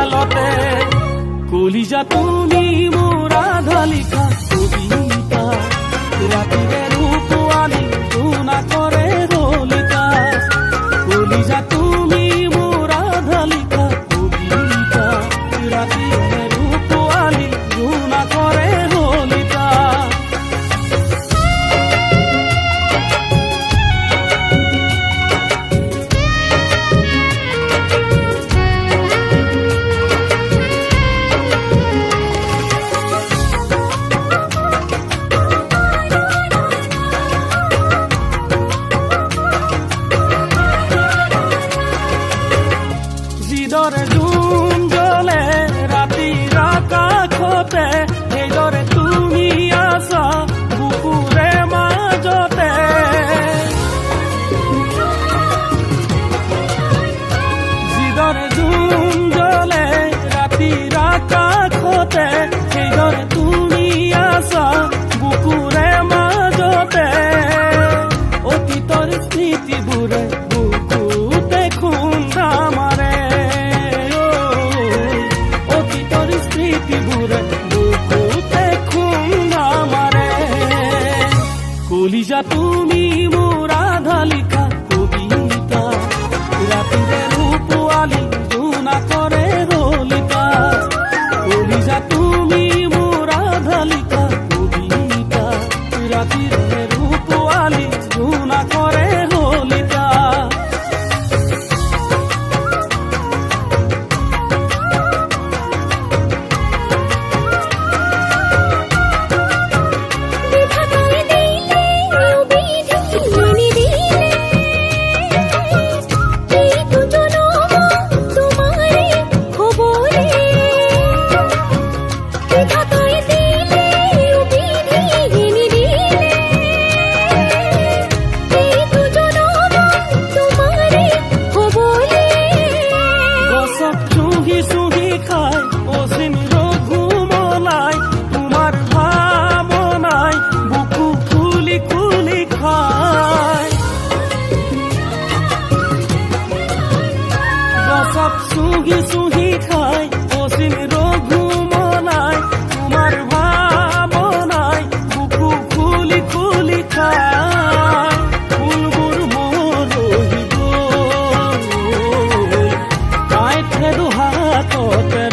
আড়ালতে কলিজা তুমি মোর আধা লিখা কবিতা রাতিরে রূপওয়ালি গুণা করে রলিতা কলিজা তুমি মোর আধা লিখা কবিতা রাতিরে রূপওয়ালি গুণা করে রলিতা হৃদরে জুন জলে রাতির আকাশতে হৃদরে তুমি আসা বুকুরে মাজতে হৃদরে জুন জলে রাতির আকাশতে হৃদরে তুমি আসা বুকুরে মাজতে অতীতর স্মৃতিবোৰে বুকুতে খুন্দা মাৰে বুকুতে খুন্দা মারে কলিজা তুমি মোর আধা লিখা কবিতা রাতিরে রূপওয়ালি গুণা করে রলিতা কলিজা তুমি মোর আধা লিখা কবিতা রাতিরে রূপওয়ালি গুণা করে রলিতা সুহি খায় অসীম রঘুমলাই তোমার ভাবনায় বুকু খুলি খুলি খায় সব সুহি সুহি খায় অসীম রঘুমলাই তোমার ভাবনায় বুকু খুলি খুলি খায় ফুলগুর মোর রহিব হাততে